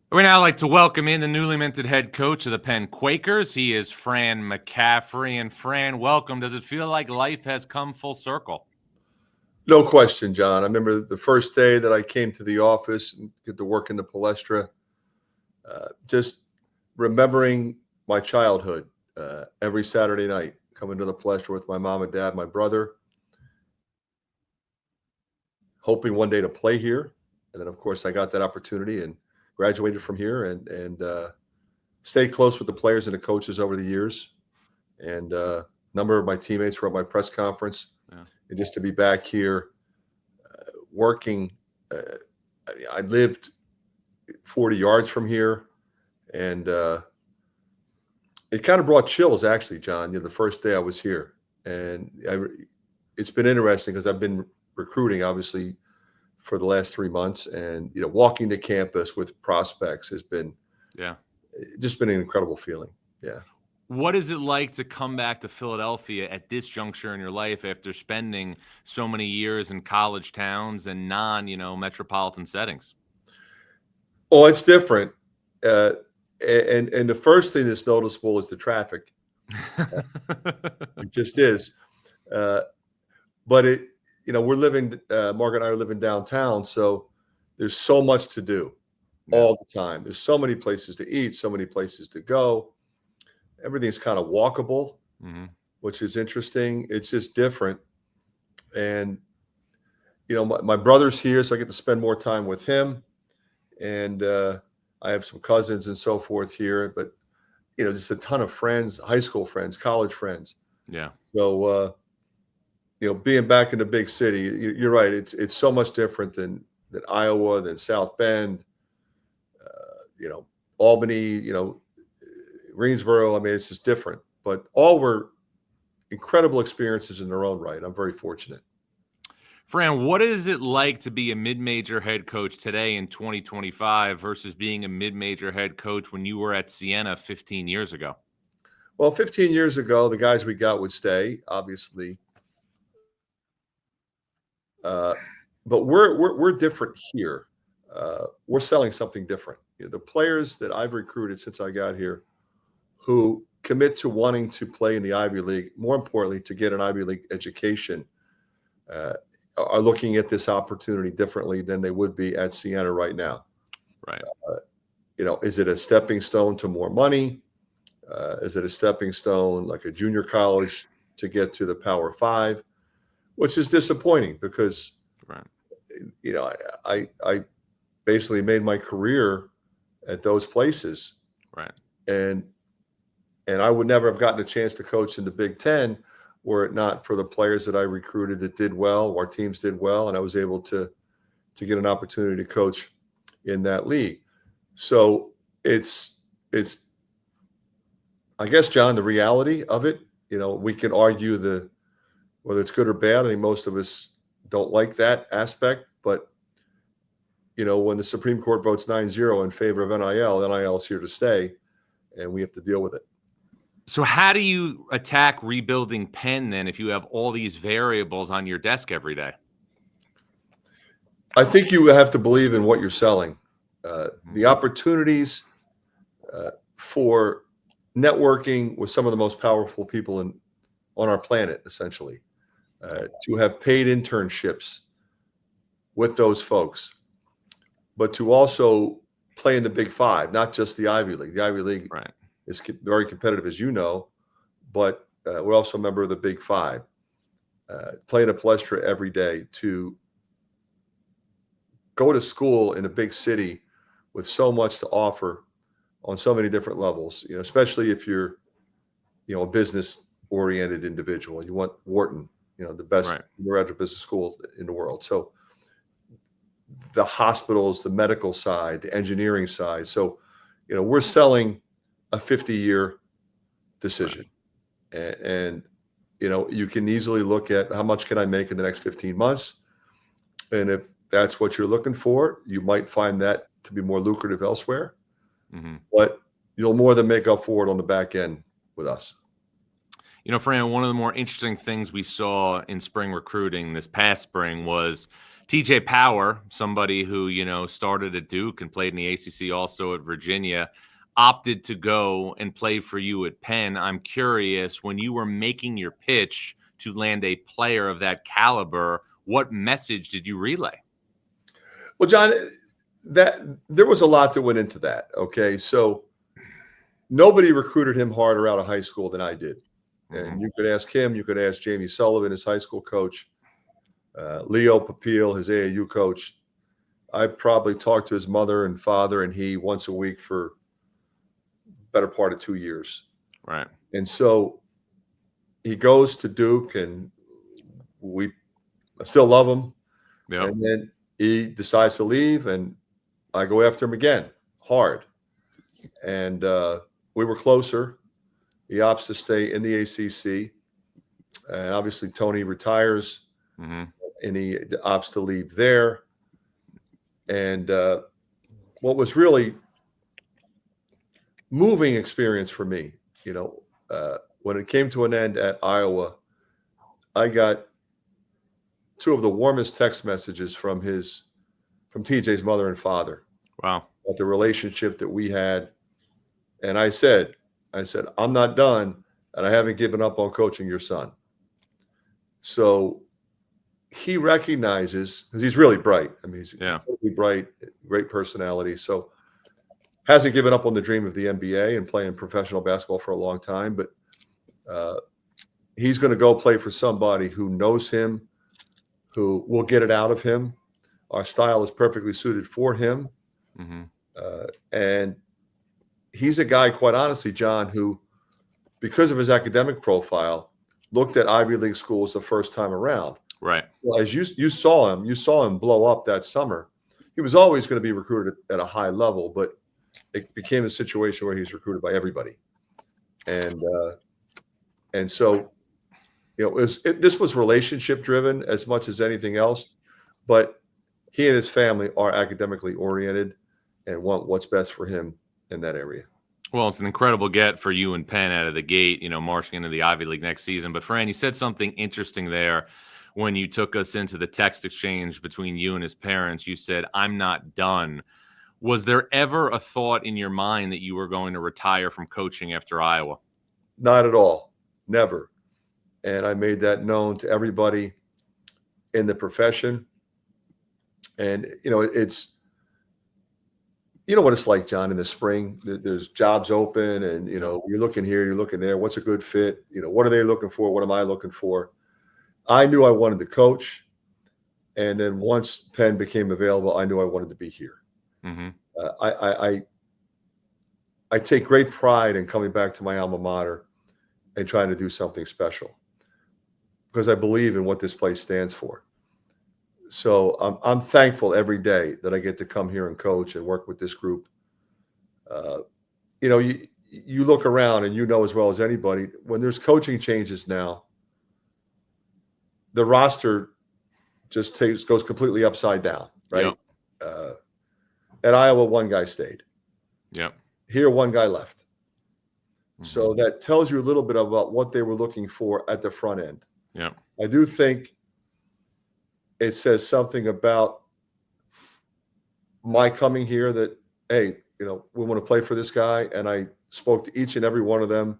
We now like to welcome in the newly minted head coach of the Penn Quakers. He is Fran McCaffrey. And Fran, welcome. Does it feel like life has come full circle? No question, John. I remember the first day that I came to the office and get to work in the Palestra, just remembering my childhood every Saturday night, coming to the Palestra with my mom and dad, my brother, hoping one day to play here. And then, of course, I got that opportunity and graduated from here and stayed close with the players and the coaches over the years. And a number of my teammates were at my press conference. Yeah. And just to be back here working, I lived 40 yards from here. And it kind of brought chills, actually, John, the first day I was here. And it's been interesting because I've been recruiting, obviously, for the last 3 months. And, walking the campus with prospects has been just been an incredible feeling. Yeah. What is it like to come back to Philadelphia at this juncture in your life after spending so many years in college towns and metropolitan settings? Oh, it's different. And the first thing that's noticeable is the traffic. It just is. But we're living, Mark and I are living downtown, so there's so much to do all the time. There's so many places to eat, so many places to go. Everything's kind of walkable, which is interesting. It's just different. And, my brother's here, so I get to spend more time with him. And I have some cousins and so forth here, but, just a ton of friends, high school friends, college friends. Yeah. So, being back in the big city, you're right. It's so much different than Iowa, than South Bend, Albany, Greensboro. I mean, it's just different, but all were incredible experiences in their own right. I'm very fortunate. Fran, what is it like to be a mid-major head coach today in 2025 versus being a mid-major head coach when you were at Siena 15 years ago? Well, 15 years ago, the guys we got would stay, obviously. But we're different here. We're selling something different. The players that I've recruited since I got here who commit to wanting to play in the Ivy League, more importantly, to get an Ivy League education, are looking at this opportunity differently than they would be at Siena right now. Right. Is it a stepping stone to more money? Is it a stepping stone like a junior college to get to the Power Five? Which is disappointing because, I basically made my career at those places. Right. And I would never have gotten a chance to coach in the Big Ten were it not for the players that I recruited that did well, our teams did well, and I was able to get an opportunity to coach in that league. So it's I guess, John, the reality of it, we can argue whether it's good or bad. I think most of us don't like that aspect, but when the Supreme Court votes 9-0 in favor of NIL is here to stay, and we have to deal with it. So how do you attack rebuilding Penn then if you have all these variables on your desk every day? I think you have to believe in what you're selling. The opportunities for networking with some of the most powerful people on our planet, essentially, to have paid internships with those folks, but to also play in the Big Five, not just the Ivy League. The Ivy League is very competitive, as you know, but we're also a member of the Big Five. Playing a Palestra every day, to go to school in a big city with so much to offer on so many different levels, especially if you're, a business-oriented individual. You want Wharton, the best undergraduate business school in the world. So the hospitals, the medical side, the engineering side. So, we're selling a 50-year decision. And, you can easily look at how much can I make in the next 15 months? And if that's what you're looking for, you might find that to be more lucrative elsewhere. But you'll more than make up for it on the back end with us. Fran, one of the more interesting things we saw in spring recruiting this past spring was TJ Power, somebody who, started at Duke and played in the ACC, also at Virginia, opted to go and play for you at Penn. I'm curious, when you were making your pitch to land a player of that caliber, what message did you relay? Well, John, that there was a lot that went into that. Okay. So nobody recruited him harder out of high school than I did. And you could ask him, you could ask Jamie Sullivan, his high school coach, Leo Papil, his AAU coach. I probably talked to his mother and father and he once a week for better part of 2 years. Right. And so he goes to Duke and I still love him. Yep. And then he decides to leave and I go after him again, hard. And we were closer. He opts to stay in the ACC. And obviously Tony retires and he opts to leave there. And what was really moving experience for me, when it came to an end at Iowa, I got two of the warmest text messages from TJ's mother and father. Wow. About the relationship that we had. And I said, I'm not done and I haven't given up on coaching your son. So he recognizes, because he's really bright. I mean, he's really bright, great personality. So hasn't given up on the dream of the NBA and playing professional basketball for a long time, but he's going to go play for somebody who knows him, who will get it out of him. Our style is perfectly suited for him. And he's a guy, quite honestly, John, who, because of his academic profile, looked at Ivy League schools the first time around. Right. Well, as you saw him blow up that summer. He was always going to be recruited at a high level, but it became a situation where he's recruited by everybody. And so, this was relationship driven as much as anything else, but he and his family are academically oriented and want what's best for him in that area. Well, it's an incredible get for you and Penn out of the gate, marching into the Ivy League next season. But Fran, you said something interesting there when you took us into the text exchange between you and his parents. You said, "I'm not done." Was there ever a thought in your mind that you were going to retire from coaching after Iowa? Not at all. Never. And I made that known to everybody in the profession. And, it's, what it's like, John, in the spring. There's jobs open and, you're looking here, you're looking there. What's a good fit? What are they looking for? What am I looking for? I knew I wanted to coach. And then once Penn became available, I knew I wanted to be here. I take great pride in coming back to my alma mater and trying to do something special because I believe in what this place stands for. So I'm thankful every day that I get to come here and coach and work with this group. You look around and as well as anybody, when there's coaching changes now, the roster just goes completely upside down, right? Yep. At Iowa, one guy stayed. Yep. Here, one guy left. So that tells you a little bit about what they were looking for at the front end. Yeah. I do think it says something about my coming here that, hey, we want to play for this guy. And I spoke to each and every one of them,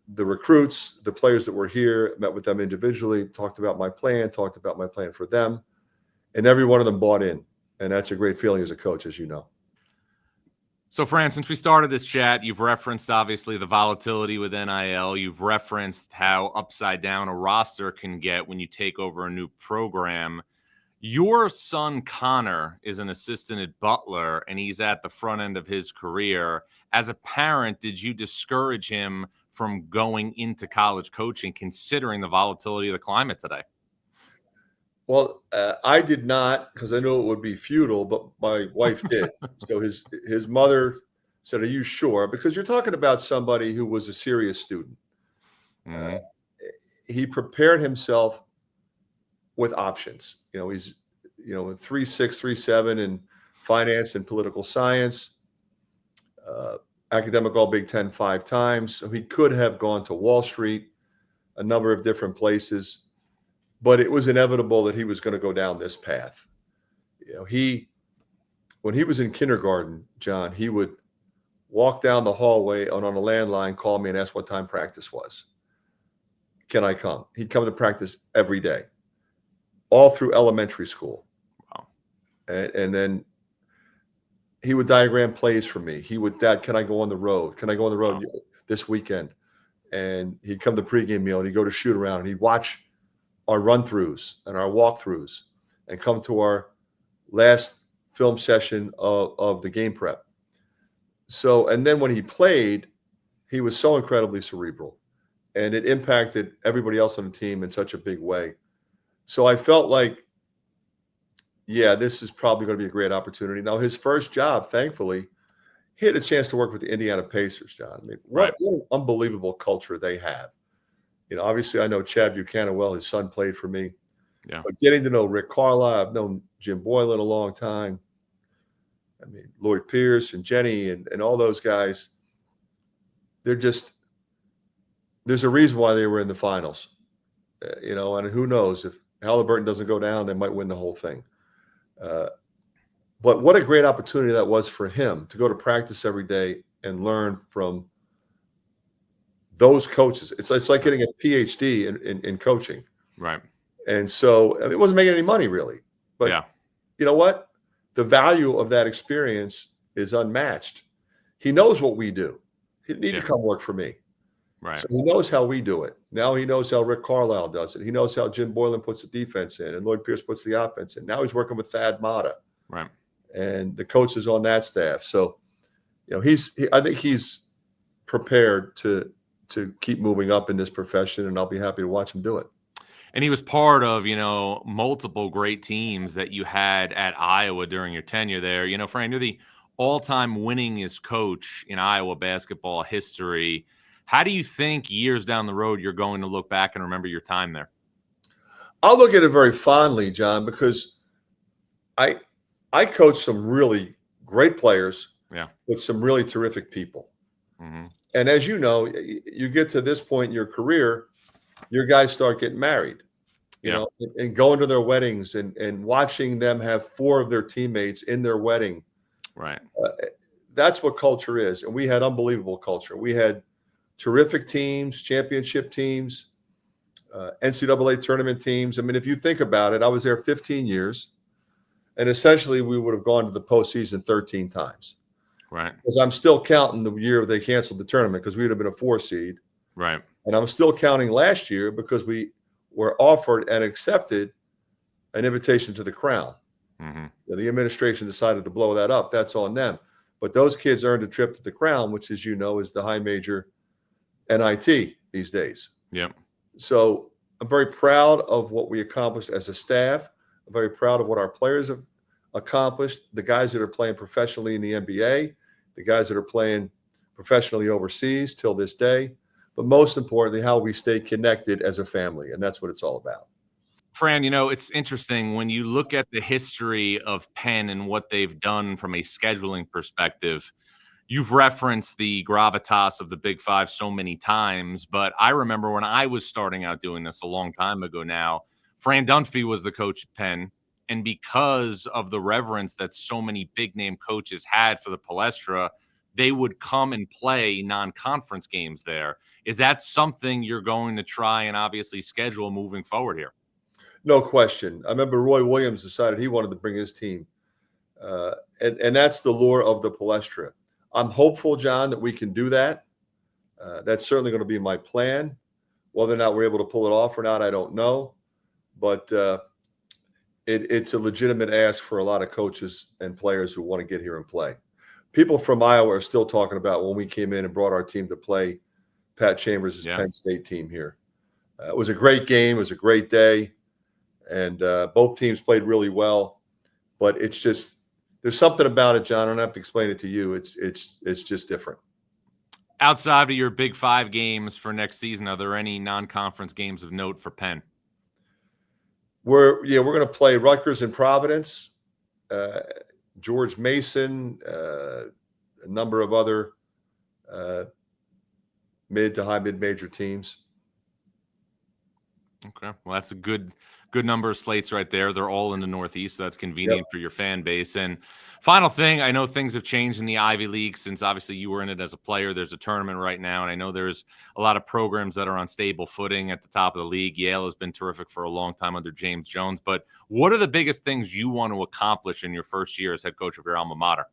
the recruits, the players that were here, met with them individually, talked about my plan for them. And every one of them bought in. And that's a great feeling as a coach, as you know. So, Fran, since we started this chat, you've referenced, obviously, the volatility with NIL. You've referenced how upside down a roster can get when you take over a new program. Your son, Connor, is an assistant at Butler, and he's at the front end of his career. As a parent, did you discourage him from going into college coaching, considering the volatility of the climate today? Well, I did not, because I knew it would be futile, but my wife did. So his mother said, "Are you sure?" Because you're talking about somebody who was a serious student. He prepared himself with options. He's 3.6, 3.7 in finance and political science, academic All Big Ten 5 times. So he could have gone to Wall Street, a number of different places. but it was inevitable that he was going to go down this path. When he was in kindergarten, John, he would walk down the hallway and on a landline, call me and ask what time practice was. Can I come? He'd come to practice every day, all through elementary school. Wow. And then he would diagram plays for me. He would, Dad, can I go on the road? Can I go on the road this weekend? And he'd come to pregame meal and he'd go to shoot around and he'd watch our run-throughs and our walkthroughs and come to our last film session of the game prep. So, and then when he played, he was so incredibly cerebral and it impacted everybody else on the team in such a big way. So I felt like, yeah, this is probably going to be a great opportunity. Now, his first job, thankfully, he had a chance to work with the Indiana Pacers, John. I mean, what an unbelievable culture they have. Obviously, I know Chad Buchanan well. His son played for me. Yeah. But getting to know Rick Carlisle, I've known Jim Boylan a long time. I mean, Lloyd Pierce and Jenny and all those guys, there's a reason why they were in the finals. And who knows, if Halliburton doesn't go down, they might win the whole thing. But what a great opportunity that was for him to go to practice every day and learn from those coaches. It's like getting a PhD in coaching. Right. And so it wasn't making any money really. But you know what? The value of that experience is unmatched. He knows what we do. He didn't need to come work for me. Right. So he knows how we do it. Now he knows how Rick Carlisle does it. He knows how Jim Boylan puts the defense in and Lloyd Pierce puts the offense in. Now he's working with Thad Matta. Right. And the coaches on that staff. So, I think he's prepared to keep moving up in this profession, and I'll be happy to watch him do it. And he was part of, multiple great teams that you had at Iowa during your tenure there. Fran, you're the all-time winningest coach in Iowa basketball history. How do you think years down the road you're going to look back and remember your time there? I'll look at it very fondly, John, because I coached some really great players with some really terrific people. Mm-hmm. And as you know, you get to this point in your career, your guys start getting married, and going to their weddings and watching them have 4 of their teammates in their wedding. Right. That's what culture is. And we had unbelievable culture. We had terrific teams, championship teams, NCAA tournament teams. I mean, if you think about it, I was there 15 years. And essentially, we would have gone to the postseason 13 times. Right. Because I'm still counting the year they canceled the tournament because we would have been a 4 seed. Right. And I'm still counting last year because we were offered and accepted an invitation to the Crown. Mm-hmm. The administration decided to blow that up. That's on them. But those kids earned a trip to the Crown, which, as you know, is the high major NIT these days. Yep. So I'm very proud of what we accomplished as a staff. I'm very proud of what our players have accomplished, the guys that are playing professionally in the NBA, the guys that are playing professionally overseas till this day, but most importantly, how we stay connected as a family, and that's what it's all about. Fran, it's interesting when you look at the history of Penn and what they've done from a scheduling perspective. You've referenced the gravitas of the Big Five so many times, but I remember when I was starting out doing this a long time ago now, Fran Dunphy was the coach at Penn, and because of the reverence that so many big-name coaches had for the Palestra, they would come and play non-conference games there. Is that something you're going to try and obviously schedule moving forward here? No question. I remember Roy Williams decided he wanted to bring his team, and that's the lure of the Palestra. I'm hopeful, John, that we can do that. That's certainly going to be my plan. Whether or not we're able to pull it off or not, I don't know. But it's a legitimate ask for a lot of coaches and players who want to get here and play. People from Iowa are still talking about when we came in and brought our team to play Pat Chambers' Penn State team here. It was a great game. It was a great day. And both teams played really well. But it's just there's something about it, John. I don't have to explain it to you. It's just different. Outside of your Big Five games for next season, are there any non-conference games of note for Penn? We're going to play Rutgers and Providence, George Mason, a number of other mid to high mid-major teams. Okay. Well, that's a good number of slates right there. They're all in the Northeast, so that's convenient for your fan base. And final thing, I know things have changed in the Ivy League since obviously you were in it as a player. There's a tournament right now, and I know there's a lot of programs that are on stable footing at the top of the league. Yale has been terrific for a long time under James Jones. But what are the biggest things you want to accomplish in your first year as head coach of your alma mater?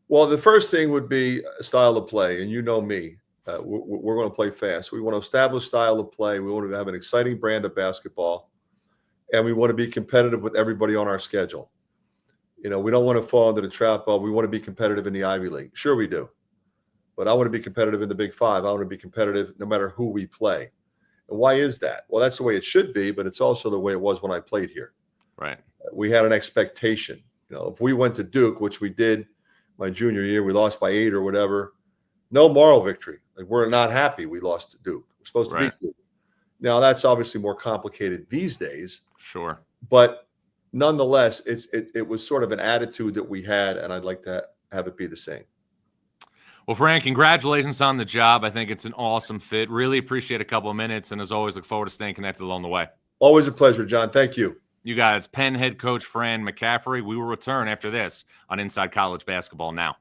Well, the first thing would be a style of play, and you know me. We're going to play fast. We want to establish style of play. We want to have an exciting brand of basketball, and we want to be competitive with everybody on our schedule. We don't want to fall into the trap of we want to be competitive in the Ivy League. Sure, we do. But I want to be competitive in the Big Five. I want to be competitive no matter who we play. And why is that? Well, that's the way it should be, but it's also the way it was when I played here. Right. We had an expectation. If we went to Duke, which we did my junior year, we lost by 8 or whatever. No moral victory. Like, we're not happy we lost to Duke. We're supposed to beat Duke. Now, that's obviously more complicated these days. Sure. But nonetheless, it was sort of an attitude that we had, and I'd like to have it be the same. Well, Fran, congratulations on the job. I think it's an awesome fit. Really appreciate a couple of minutes, and as always, look forward to staying connected along the way. Always a pleasure, John. Thank you. You guys, Penn head coach Fran McCaffrey. We will return after this on Inside College Basketball Now.